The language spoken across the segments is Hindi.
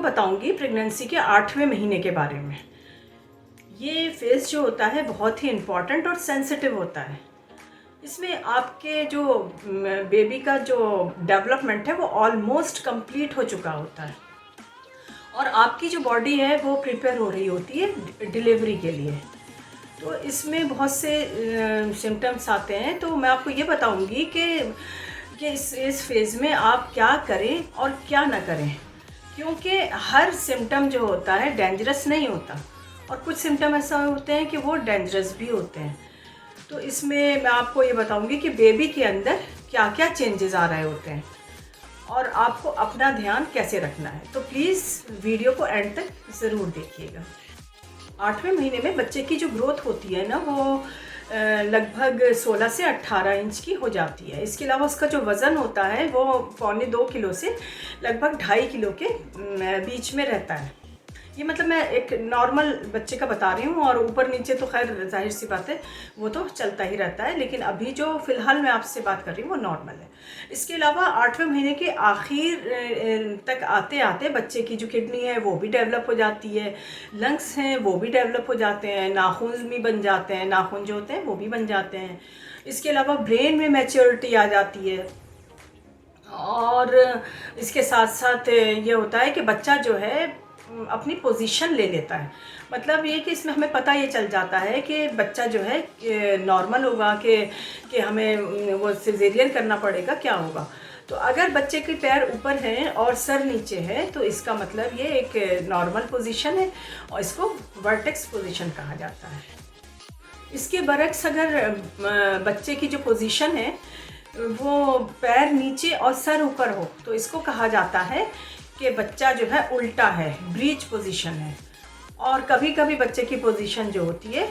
बताऊंगी प्रेगनेंसी के 8वें महीने के बारे में। ये फेज़ जो होता है बहुत ही इम्पॉर्टेंट और सेंसिटिव होता है। इसमें आपके जो बेबी का जो डेवलपमेंट है वो ऑलमोस्ट कंप्लीट हो चुका होता है और आपकी जो बॉडी है वो प्रिपेयर हो रही होती है डिलीवरी के लिए। तो इसमें बहुत से सिम्टम्स आते हैं, तो मैं आपको ये बताऊंगी कि इस फेज़ में आप क्या करें और क्या ना करें, क्योंकि हर सिम्टम जो होता है डेंजरस नहीं होता और कुछ सिम्टम ऐसा होते हैं कि वो डेंजरस भी होते हैं। तो इसमें मैं आपको ये बताऊंगी कि बेबी के अंदर क्या क्या चेंजेस आ रहे होते हैं और आपको अपना ध्यान कैसे रखना है। तो प्लीज़ वीडियो को एंड तक ज़रूर देखिएगा। 8वें महीने में बच्चे की जो ग्रोथ होती है ना वो लगभग 16 से 18 इंच की हो जाती है। इसके अलावा उसका जो वज़न होता है वो 1.25 किलो से लगभग 2.5 किलो के बीच में रहता है। ये मतलब मैं एक नॉर्मल बच्चे का बता रही हूँ, और ऊपर नीचे तो खैर जाहिर सी बात है वो तो चलता ही रहता है, लेकिन अभी जो फ़िलहाल मैं आपसे बात कर रही हूँ वो नॉर्मल है। इसके अलावा 8वें महीने के आखिर तक आते आते बच्चे की जो किडनी है वो भी डेवलप हो जाती है, लंग्स हैं वो भी डेवलप हो जाते हैं, नाखून भी बन जाते हैं, नाखून जो होते हैं वो भी बन जाते हैं। इसके अलावा ब्रेन में मैच्योरिटी आ जाती है और इसके साथ साथ ये होता है कि बच्चा जो है अपनी पोजीशन ले लेता है। मतलब ये कि इसमें हमें पता ये चल जाता है कि बच्चा जो है नॉर्मल होगा कि हमें वो सिजेरियन करना पड़ेगा, क्या होगा। तो अगर बच्चे के पैर ऊपर हैं और सर नीचे है तो इसका मतलब ये एक नॉर्मल पोजीशन है और इसको वर्टेक्स पोजीशन कहा जाता है। इसके बरक्स अगर बच्चे की जो पोजीशन है वो पैर नीचे और सर ऊपर हो तो इसको कहा जाता है कि बच्चा जो है उल्टा है, ब्रीच पोजीशन है। और कभी कभी बच्चे की पोजीशन जो होती है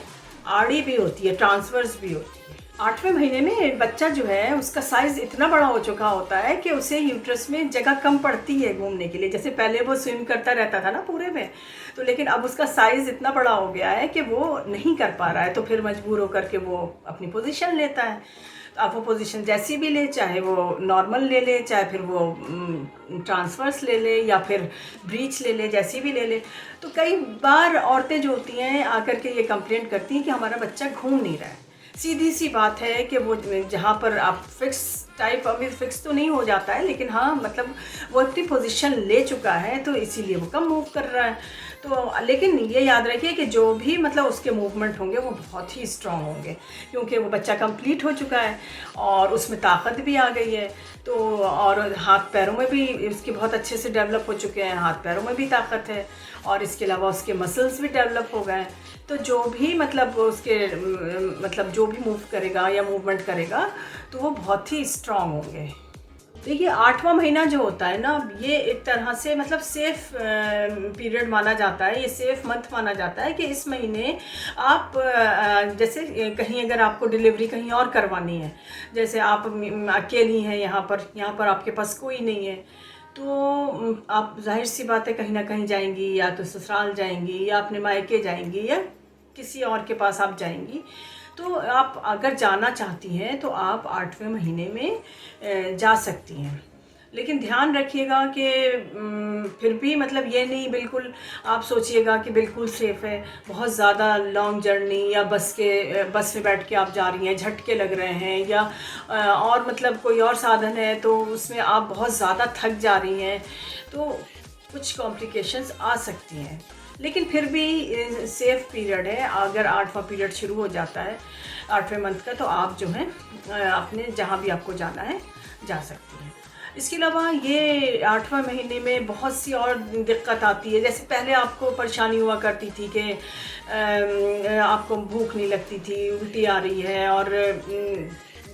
आड़ी भी होती है, ट्रांसवर्स भी होती है। 8वें महीने में बच्चा जो है उसका साइज़ इतना बड़ा हो चुका होता है कि उसे यूट्रस में जगह कम पड़ती है घूमने के लिए। जैसे पहले वो स्विम करता रहता था ना पूरे में, तो लेकिन अब उसका साइज़ इतना बड़ा हो गया है कि वो नहीं कर पा रहा है, तो फिर मजबूर होकर के वो अपनी पोजीशन लेता है। अब वो पोजीशन जैसी भी ले, चाहे वो नॉर्मल ले ले, चाहे फिर वो ट्रांसवर्स ले ले या फिर ब्रीच ले ले, जैसी भी ले ले। तो कई बार औरतें जो होती हैं आकर के ये कंप्लेंट करती हैं कि हमारा बच्चा घूम नहीं रहा है। सीधी सी बात है कि वो जहाँ पर आप फिक्स टाइप, अभी फिक्स तो नहीं हो जाता है, लेकिन हाँ मतलब वो अपनी पोजीशन ले चुका है तो इसीलिए वो कम मूव कर रहा है। तो लेकिन ये याद रखिए कि जो भी मतलब उसके मूवमेंट होंगे वो बहुत ही स्ट्रॉन्ग होंगे, क्योंकि वो बच्चा कंप्लीट हो चुका है और उसमें ताकत भी आ गई है। तो और हाथ पैरों में भी उसके बहुत अच्छे से डेवलप हो चुके हैं, हाथ पैरों में भी ताकत है और इसके अलावा उसके मसल्स भी डेवलप हो गए हैं। तो जो भी मतलब उसके मतलब जो भी मूव करेगा या मूवमेंट करेगा तो वो बहुत ही स्ट्रॉन्ग होंगे। देखिए 8वां महीना जो होता है ना ये एक तरह से मतलब सेफ़ पीरियड माना जाता है, ये सेफ़ मंथ माना जाता है कि इस महीने आप जैसे कहीं अगर आपको डिलीवरी कहीं और करवानी है, जैसे आप अकेली हैं यहाँ पर आपके पास कोई नहीं है, तो आप जाहिर सी बात है कहीं ना कहीं जाएंगी, या तो ससुराल जाएंगी या अपने मायके जाएंगी या किसी और के पास आप जाएंगी। तो आप अगर जाना चाहती हैं तो आप 8वें महीने में जा सकती हैं, लेकिन ध्यान रखिएगा कि फिर भी मतलब ये नहीं बिल्कुल आप सोचिएगा कि बिल्कुल सेफ़ है। बहुत ज़्यादा लॉन्ग जर्नी या बस में बैठ के आप जा रही हैं, झटके लग रहे हैं, या और मतलब कोई और साधन है तो उसमें आप बहुत ज़्यादा थक जा रही हैं, तो कुछ कॉम्प्लिकेशंस आ सकती हैं। लेकिन फिर भी सेफ़ पीरियड है। अगर 8वां पीरियड शुरू हो जाता है 8वें मंथ का, तो आप जो है अपने जहाँ भी आपको जाना है जा सकती हैं। इसके अलावा ये 8वें महीने में बहुत सी और दिक्कत आती है। जैसे पहले आपको परेशानी हुआ करती थी कि आपको भूख नहीं लगती थी, उल्टी आ रही है और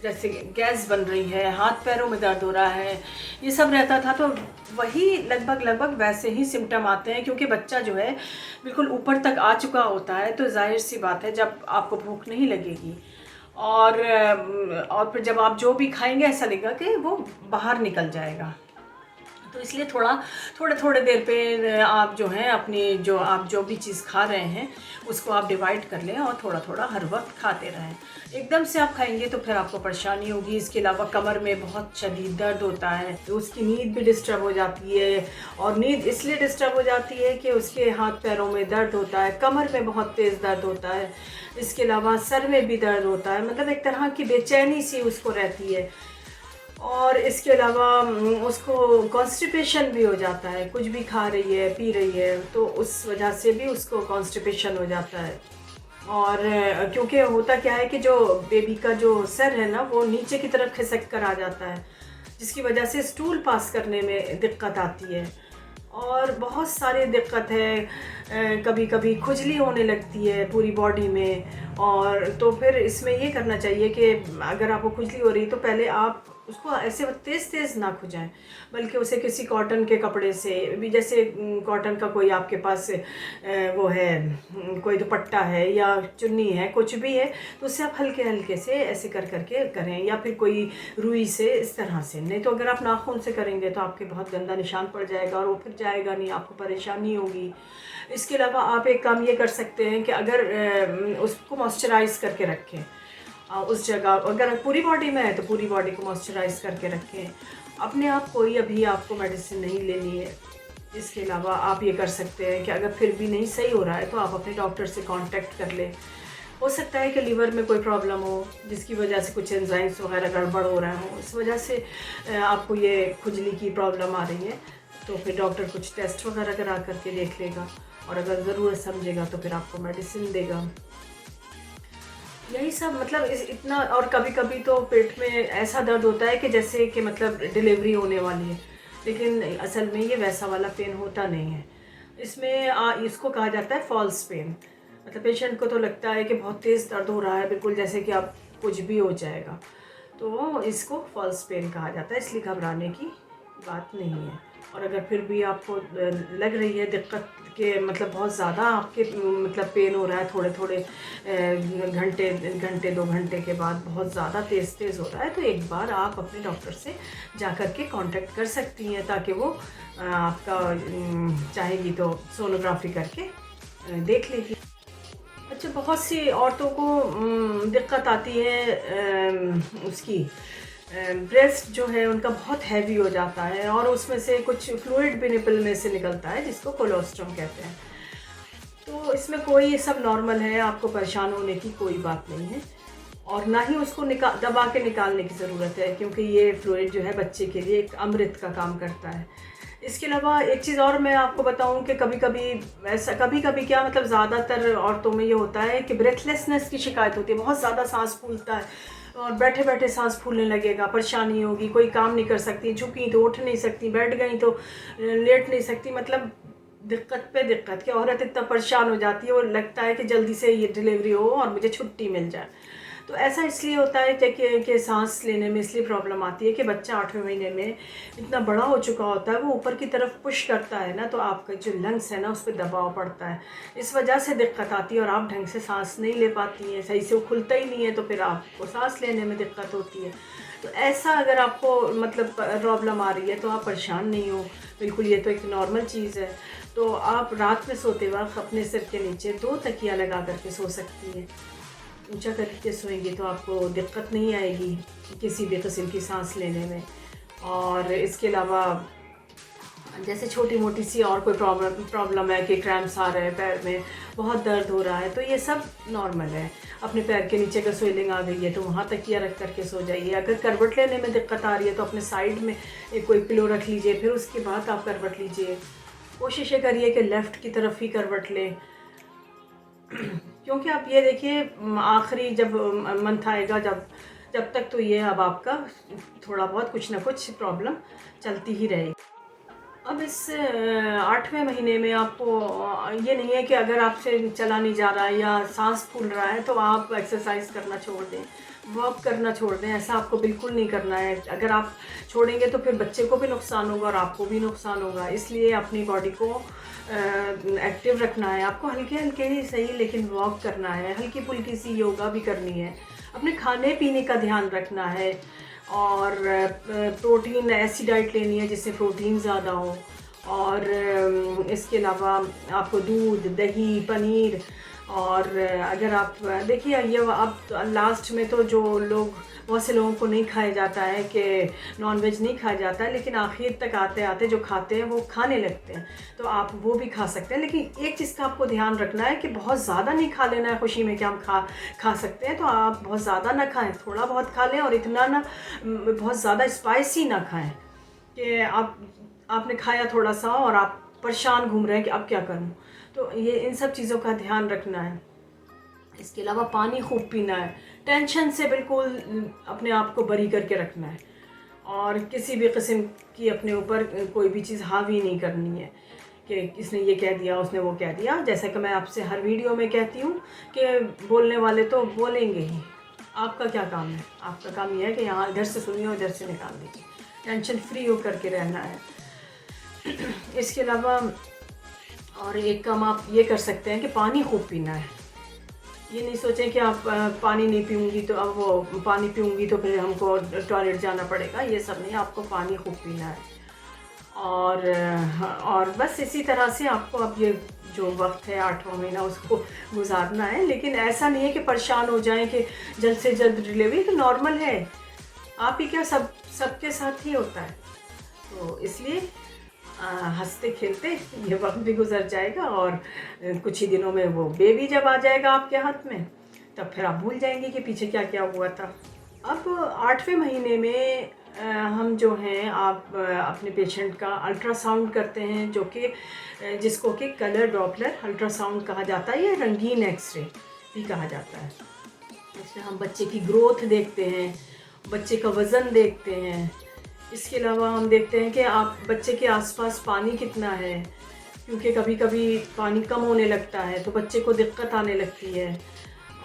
जैसे गैस बन रही है, हाथ पैरों में दर्द हो रहा है, ये सब रहता था। तो वही लगभग वैसे ही सिम्टम आते हैं, क्योंकि बच्चा जो है बिल्कुल ऊपर तक आ चुका होता है। तो जाहिर सी बात है जब आपको भूख नहीं लगेगी और फिर जब आप जो भी खाएंगे ऐसा लगेगा कि वो बाहर निकल जाएगा। तो इसलिए थोड़े थोड़े देर पे आप जो है अपनी आप जो भी चीज़ खा रहे हैं उसको आप डिवाइड कर लें और थोड़ा थोड़ा हर वक्त खाते रहें। एकदम से आप खाएंगे तो फिर आपको परेशानी होगी। इसके अलावा कमर में बहुत शदीद दर्द होता है, तो उसकी नींद भी डिस्टर्ब हो जाती है। और नींद इसलिए डिस्टर्ब हो जाती है कि उसके हाथ पैरों में दर्द होता है, कमर में बहुत तेज़ दर्द होता है, इसके अलावा सर में भी दर्द होता है, मतलब एक तरह की बेचैनी सी उसको रहती है। और इसके अलावा उसको कॉन्स्टिपेशन भी हो जाता है, कुछ भी खा रही है पी रही है तो उस वजह से भी उसको कॉन्स्टिपेशन हो जाता है। और क्योंकि होता क्या है कि जो बेबी का जो सर है ना वो नीचे की तरफ खिसक कर आ जाता है, जिसकी वजह से स्टूल पास करने में दिक्कत आती है और बहुत सारी दिक्कत है। कभी कभी खुजली होने लगती है पूरी बॉडी में। और तो फिर इसमें ये करना चाहिए कि अगर आपको खुजली हो रही तो पहले आप उसको ऐसे तेज़ तेज़ ना खुजाएं, बल्कि उसे किसी कॉटन के कपड़े से भी, जैसे कॉटन का कोई आपके पास वो है, कोई दुपट्टा है या चुन्नी है, कुछ भी है, तो उससे आप हल्के हल्के से ऐसे कर करके करें, या फिर कोई रुई से इस तरह से। नहीं तो अगर आप नाखून से करेंगे तो आपके बहुत गंदा निशान पड़ जाएगा और वो फिर जाएगा नहीं, आपको परेशानी होगी। इसके अलावा आप एक काम ये कर सकते हैं कि अगर उसको मॉइस्चराइज़ करके रखें उस जगह, अगर पूरी बॉडी में है तो पूरी बॉडी को मॉइस्चराइज़ करके रखें। अपने आप कोई अभी आपको मेडिसिन नहीं लेनी है। इसके अलावा आप ये कर सकते हैं कि अगर फिर भी नहीं सही हो रहा है तो आप अपने डॉक्टर से कांटेक्ट कर लें। हो सकता है कि लीवर में कोई प्रॉब्लम हो जिसकी वजह से कुछ एंजाइम्स वगैरह गड़बड़ हो रहे हो, इस वजह से आपको ये खुजली की प्रॉब्लम आ रही है। तो फिर डॉक्टर कुछ टेस्ट वगैरह करा करके देख लेगा और अगर ज़रूरत समझेगा तो फिर आपको मेडिसिन देगा। यही सब मतलब इतना। और कभी कभी तो पेट में ऐसा दर्द होता है कि जैसे कि मतलब डिलीवरी होने वाली है, लेकिन असल में ये वैसा वाला पेन होता नहीं है। इसमें इसको कहा जाता है फॉल्स पेन। मतलब पेशेंट को तो लगता है कि बहुत तेज़ दर्द हो रहा है, बिल्कुल जैसे कि आप कुछ भी हो जाएगा, तो इसको फॉल्स पेन कहा जाता है, इसलिए घबराने की बात नहीं है। और अगर फिर भी आपको लग रही है दिक्कत के मतलब बहुत ज़्यादा आपके मतलब पेन हो रहा है, थोड़े थोड़े घंटे 2 घंटे के बाद बहुत ज़्यादा तेज़ हो रहा है, तो एक बार आप अपने डॉक्टर से जा कर के कॉन्टेक्ट कर सकती हैं, ताकि वो आपका चाहेगी तो सोनोग्राफी करके देख लेगी। अच्छा, बहुत सी औरतों को दिक्कत आती है उसकी ब्रेस्ट जो है उनका बहुत हैवी हो जाता है और उसमें से कुछ फ्लूइड भी निपल में से निकलता है जिसको कोलोस्ट्रम कहते हैं। तो इसमें कोई ये सब नॉर्मल है, आपको परेशान होने की कोई बात नहीं है और ना ही उसको दबा के निकालने की ज़रूरत है, क्योंकि ये फ्लूइड जो है बच्चे के लिए एक अमृत का काम करता है। इसके अलावा एक चीज़ और मैं आपको बताऊं कि कभी कभी क्या मतलब ज़्यादातर औरतों में ये होता है कि ब्रेथलेसनेस की शिकायत होती है, बहुत ज़्यादा सांस फूलता है और बैठे बैठे सांस फूलने लगेगा, परेशानी होगी, कोई काम नहीं कर सकती, झुकी तो उठ नहीं सकती, बैठ गई तो लेट नहीं सकती, मतलब दिक्कत पे दिक्कत कि औरत इतना परेशान हो जाती है, वो लगता है कि जल्दी से ये डिलीवरी हो और मुझे छुट्टी मिल जाए। तो ऐसा इसलिए होता है कि सांस लेने में इसलिए प्रॉब्लम आती है कि बच्चा 8वें महीने में इतना बड़ा हो चुका होता है, वो ऊपर की तरफ पुश करता है ना, तो आपका जो लंग्स है ना उस पर दबाव पड़ता है, इस वजह से दिक्कत आती है और आप ढंग से सांस नहीं ले पाती हैं, सही से वो खुलता ही नहीं है, तो फिर आपको सांस लेने में दिक्कत होती है। तो ऐसा अगर आपको मतलब प्रॉब्लम आ रही है तो आप परेशान नहीं हो, बिल्कुल ये तो एक नॉर्मल चीज़ है। तो आप रात में सोते वक्त अपने सिर के नीचे 2 तकिया लगा करके सो सकती हैं। ऊंचा करके सोएंगे तो आपको दिक्कत नहीं आएगी किसी भी किस्म की सांस लेने में। और इसके अलावा जैसे छोटी मोटी सी और कोई प्रॉब्लम है कि क्रैम्प्स आ रहे हैं, पैर में बहुत दर्द हो रहा है, तो ये सब नॉर्मल है। अपने पैर के नीचे का स्वेलिंग आ गई है तो वहाँ तकिया रख करके सो जाइए। अगर करवट लेने में दिक्कत आ रही है तो अपने साइड में एक कोई पिलो रख लीजिए, फिर उसके बाद आप करवट लीजिए। कोशिश ये करिए कि लेफ़्ट की तरफ ही करवट लें, क्योंकि आप ये देखिए आखिरी जब मंथ आएगा, जब तक तो ये अब आपका थोड़ा बहुत कुछ ना कुछ प्रॉब्लम चलती ही रहेगी। अब इस 8वें महीने में आपको ये नहीं है कि अगर आपसे चला नहीं जा रहा है या सांस फूल रहा है तो आप एक्सरसाइज करना छोड़ दें, वॉक करना छोड़ दें, ऐसा आपको बिल्कुल नहीं करना है। अगर आप छोड़ेंगे तो फिर बच्चे को भी नुकसान होगा और आपको भी नुकसान होगा, इसलिए अपनी बॉडी को एक्टिव रखना है। आपको हल्के हल्के ही सही लेकिन वॉक करना है, हल्की फुल्की सी योगा भी करनी है, अपने खाने पीने का ध्यान रखना है और प्रोटीन, ऐसी डाइट लेनी है जिससे प्रोटीन ज़्यादा हो। और इसके अलावा आपको दूध, दही, पनीर, और अगर आप देखिए ये अब लास्ट में तो जो लोग, बहुत से लोगों को नहीं खाया जाता है कि नॉनवेज नहीं खाया जाता है, लेकिन आखिर तक आते आते जो खाते हैं वो खाने लगते हैं, तो आप वो भी खा सकते हैं। लेकिन एक चीज़ का आपको ध्यान रखना है कि बहुत ज़्यादा नहीं खा लेना है खुशी में कि हम खा सकते हैं, तो आप बहुत ज़्यादा ना खाएं, थोड़ा बहुत खा लें, और इतना ना बहुत ज़्यादा स्पाइसी ना खाएं कि आपने खाया थोड़ा सा और आप परेशान घूम रहे हैं कि अब क्या करूं। तो ये इन सब चीज़ों का ध्यान रखना है। इसके अलावा पानी खूब पीना है, टेंशन से बिल्कुल अपने आप को बरी करके रखना है, और किसी भी किस्म की अपने ऊपर कोई भी चीज़ हावी नहीं करनी है कि इसने ये कह दिया, उसने वो कह दिया। जैसा कि मैं आपसे हर वीडियो में कहती हूँ कि बोलने वाले तो बोलेंगे ही, आपका क्या काम है? आपका काम यह है कि यहाँ इधर से सुनिए और इधर से निकाल दीजिए, टेंशन फ्री हो करके रहना है। इसके अलावा और एक काम आप ये कर सकते हैं कि पानी खूब पीना है। ये नहीं सोचें कि आप पानी नहीं पीऊँगी तो अब वो पानी पीऊँगी तो फिर हमको टॉयलेट जाना पड़ेगा, ये सब नहीं, आपको पानी खूब पीना है। और बस इसी तरह से आपको अब ये जो वक्त है 8वां महीना उसको गुजारना है। लेकिन ऐसा नहीं है कि परेशान हो जाएं कि जल्द से जल्द डिलीवरी, तो नॉर्मल है, आप ही क्या सबके साथ ही होता है। तो इसलिए हंसते खेलते ये वक्त भी गुजर जाएगा, और कुछ ही दिनों में वो बेबी जब आ जाएगा आपके हाथ में, तब फिर आप भूल जाएंगे कि पीछे क्या क्या हुआ था। अब 8वें महीने में हम जो हैं आप अपने पेशेंट का अल्ट्रासाउंड करते हैं, जो कि जिसको कि कलर डॉपलर अल्ट्रासाउंड कहा जाता है, या रंगीन एक्सरे भी कहा जाता है। इसमें हम बच्चे की ग्रोथ देखते हैं, बच्चे का वज़न देखते हैं। इसके अलावा हम देखते हैं कि आप बच्चे के आसपास पानी कितना है, क्योंकि कभी कभी पानी कम होने लगता है तो बच्चे को दिक्कत आने लगती है,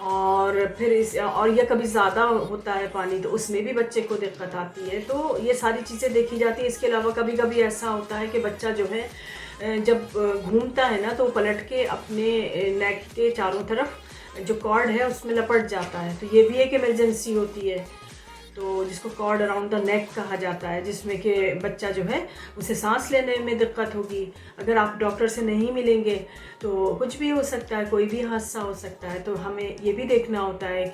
और फिर और यह कभी ज़्यादा होता है पानी तो उसमें भी बच्चे को दिक्कत आती है। तो ये सारी चीज़ें देखी जाती है। इसके अलावा कभी कभी ऐसा होता है कि बच्चा जो है जब घूमता है ना, तो पलट के अपने नेक के चारों तरफ जो कॉर्ड है उसमें लपट जाता है, तो ये भी एक इमरजेंसी होती है, तो जिसको कॉर्ड अराउंड द नेक कहा जाता है, जिसमें कि बच्चा जो है उसे सांस लेने में दिक्कत होगी। अगर आप डॉक्टर से नहीं मिलेंगे तो कुछ भी हो सकता है, कोई भी हादसा हो सकता है। तो हमें ये भी देखना होता है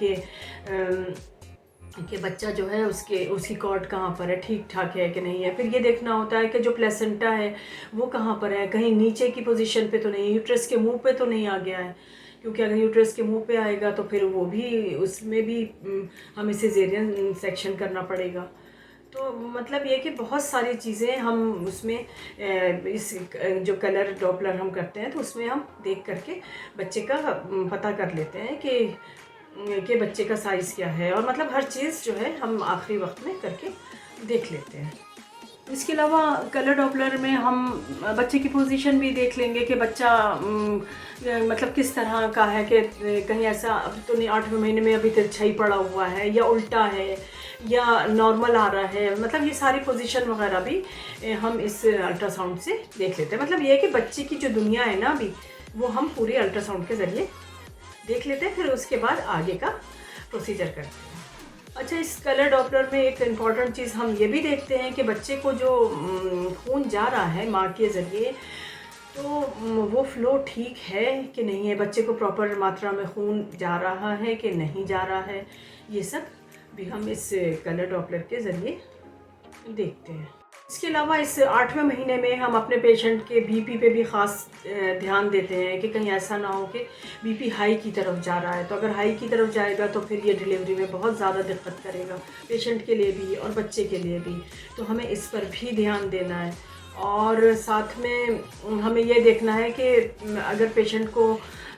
कि बच्चा जो है उसकी कॉर्ड कहाँ पर है, ठीक ठाक है कि नहीं है। फिर ये देखना होता है कि जो प्लेसेंटा है वो कहाँ पर है, कहीं नीचे की पोजीशन पे तो नहीं, यूट्रस के मुंह पे तो नहीं आ गया है, क्योंकि अगर यूट्रस के मुंह पे आएगा तो फिर वो भी, उसमें भी हमें सिजेरियन सेक्शन करना पड़ेगा। तो मतलब ये कि बहुत सारी चीज़ें हम उसमें इस जो कलर डॉपलर हम करते हैं तो उसमें हम देख करके बच्चे का पता कर लेते हैं कि बच्चे का साइज़ क्या है, और मतलब हर चीज़ जो है हम आखिरी वक्त में करके देख लेते हैं। इसके अलावा कलर डॉपलर में हम बच्चे की पोजीशन भी देख लेंगे कि बच्चा मतलब किस तरह का है, कि कहीं ऐसा अब तो नहीं 8वें महीने में अभी तिरछा ही पड़ा हुआ है, या उल्टा है, या नॉर्मल आ रहा है। मतलब ये सारी पोजीशन वगैरह भी हम इस अल्ट्रासाउंड से देख लेते हैं। मतलब ये है कि बच्चे की जो दुनिया है ना अभी, वो हम पूरी अल्ट्रासाउंड के ज़रिए देख लेते हैं, फिर उसके बाद आगे का प्रोसीजर करते हैं। अच्छा, इस कलर डॉपलर में एक इम्पॉर्टेंट चीज़ हम ये भी देखते हैं कि बच्चे को जो खून जा रहा है माँ के ज़रिए, तो वो फ़्लो ठीक है कि नहीं है, बच्चे को प्रॉपर मात्रा में खून जा रहा है कि नहीं जा रहा है, ये सब भी हम इस कलर डॉपलर के ज़रिए देखते हैं। इसके अलावा इस 8वें महीने में हम अपने पेशेंट के बीपी पे भी ख़ास ध्यान देते हैं कि कहीं ऐसा ना हो कि बीपी हाई की तरफ जा रहा है। तो अगर हाई की तरफ जाएगा तो फिर ये डिलीवरी में बहुत ज़्यादा दिक्कत करेगा, पेशेंट के लिए भी और बच्चे के लिए भी। तो हमें इस पर भी ध्यान देना है, और साथ में हमें ये देखना है कि अगर पेशेंट को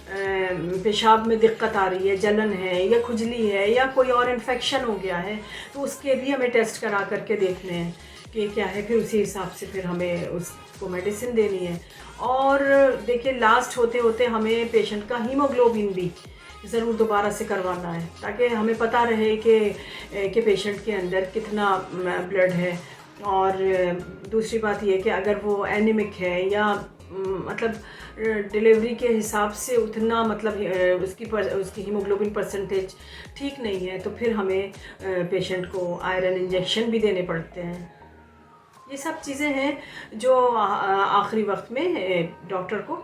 पेशाब में दिक्कत आ रही है, जलन है या खुजली है या कोई और इन्फेक्शन हो गया है, तो उसके भी हमें टेस्ट करा करके देखने हैं कि क्या है, फिर उसी हिसाब से फिर हमें उसको मेडिसिन देनी है। और देखिए, लास्ट होते होते हमें पेशेंट का हीमोग्लोबिन भी ज़रूर दोबारा से करवाना है, ताकि हमें पता रहे कि पेशेंट के अंदर कितना ब्लड है। और दूसरी बात यह कि अगर वो एनीमिक है या मतलब डिलीवरी के हिसाब से उतना मतलब उसकी हीमोग्लोबिन परसेंटेज ठीक नहीं है, तो फिर हमें पेशेंट को आयरन इंजेक्शन भी देने पड़ते हैं। ये सब चीज़ें हैं जो आखिरी वक्त में डॉक्टर को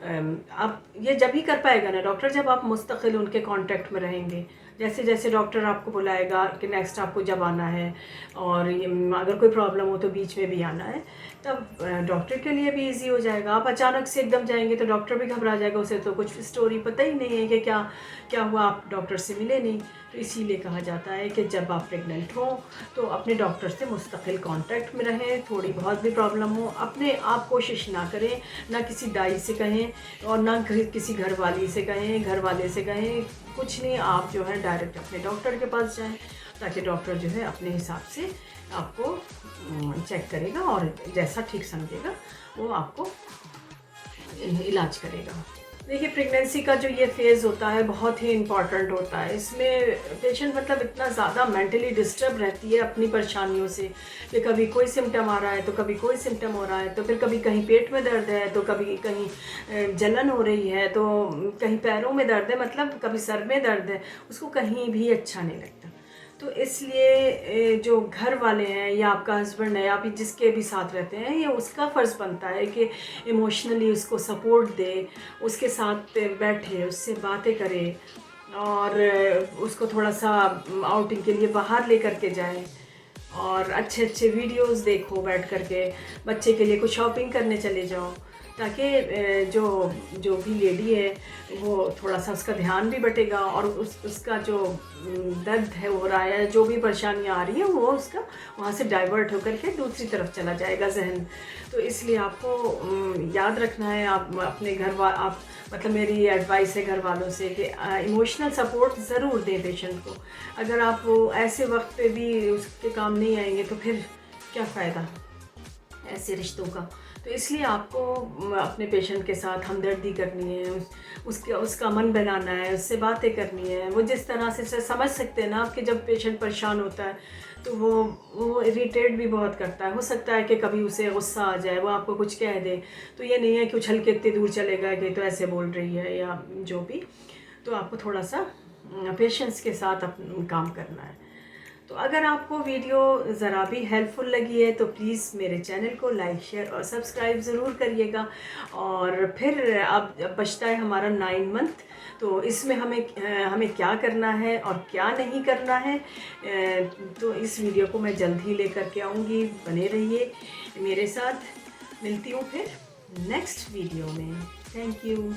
आप ये जब ही कर पाएगा ना डॉक्टर, जब आप मुस्तकिल उनके कांटेक्ट में रहेंगे। जैसे जैसे डॉक्टर आपको बुलाएगा कि नेक्स्ट आपको जब आना है, और अगर कोई प्रॉब्लम हो तो बीच में भी आना है, तब डॉक्टर के लिए भी इजी हो जाएगा। आप अचानक से एकदम जाएंगे तो डॉक्टर भी घबरा जाएगा, उसे तो कुछ स्टोरी पता ही नहीं है कि क्या क्या हुआ, आप डॉक्टर से मिले नहीं। तो इसीलिए कहा जाता है कि जब आप प्रेग्नेंट हो तो अपने डॉक्टर से मुस्तकिल कांटेक्ट में रहें। थोड़ी बहुत भी प्रॉब्लम हो, अपने आप कोशिश ना करें, ना किसी दाई से कहें और ना किसी घर वाली से कहें, घर वाले से कहें, कुछ नहीं। आप जो है डायरेक्ट अपने डॉक्टर के पास जाएं, ताकि डॉक्टर जो है अपने हिसाब से आपको चेक करेगा और जैसा ठीक समझेगा वो आपको इलाज करेगा। देखिए, प्रेगनेंसी का जो ये फेज़ होता है बहुत ही इम्पॉर्टेंट होता है। इसमें पेशेंट मतलब इतना ज़्यादा मेंटली डिस्टर्ब रहती है अपनी परेशानियों से कि कभी कोई सिम्टम आ रहा है तो कभी कोई सिम्टम हो रहा है, तो फिर कभी कहीं पेट में दर्द है, तो कभी कहीं जलन हो रही है, तो कहीं पैरों में दर्द है, मतलब कभी सर में दर्द है, उसको कहीं भी अच्छा नहीं लगता। तो इसलिए जो घर वाले हैं या आपका हस्बैंड है, आप जिसके भी साथ रहते हैं, ये उसका फ़र्ज़ बनता है कि इमोशनली उसको सपोर्ट दे, उसके साथ बैठे, उससे बातें करे और उसको थोड़ा सा आउटिंग के लिए बाहर ले करके जाए और अच्छे अच्छे वीडियोस देखो बैठ करके। बच्चे के लिए कुछ शॉपिंग करने चले जाओ, ताकि जो जो भी लेडी है वो थोड़ा सा उसका ध्यान भी बटेगा और उसका जो दर्द है हो रहा है, जो भी परेशानियाँ आ रही हैं, वो उसका वहाँ से डाइवर्ट होकर के दूसरी तरफ चला जाएगा जहन। तो इसलिए आपको याद रखना है, आप अपने आप मतलब मेरी एडवाइस है घर वालों से कि इमोशनल सपोर्ट ज़रूर दें पेशेंट को। अगर आप वो ऐसे वक्त पे भी उसके काम नहीं आएंगे तो फिर क्या फ़ायदा ऐसे रिश्तों का। तो इसलिए आपको अपने पेशेंट के साथ हमदर्दी करनी है, उसका मन बनाना है, उससे बातें करनी है। वो जिस तरह से समझ सकते हैं ना आपके, जब पेशेंट परेशान होता है तो वो इरिटेट भी बहुत करता है। हो सकता है कि कभी उसे गुस्सा आ जाए, वो आपको कुछ कह दे, तो ये नहीं है कि उछल के इतनी दूर चलेगा कि तो ऐसे बोल रही है या जो भी। तो आपको थोड़ा सा पेशेंस के साथ काम करना है। तो अगर आपको वीडियो ज़रा भी हेल्पफुल लगी है तो प्लीज़ मेरे चैनल को लाइक, शेयर और सब्सक्राइब ज़रूर करिएगा। और फिर अब बचता है हमारा 9 मंथ, तो इसमें हमें क्या करना है और क्या नहीं करना है, तो इस वीडियो को मैं जल्द ही लेकर के आऊँगी। बने रहिए मेरे साथ। मिलती हूँ फिर नेक्स्ट वीडियो में। Thank you.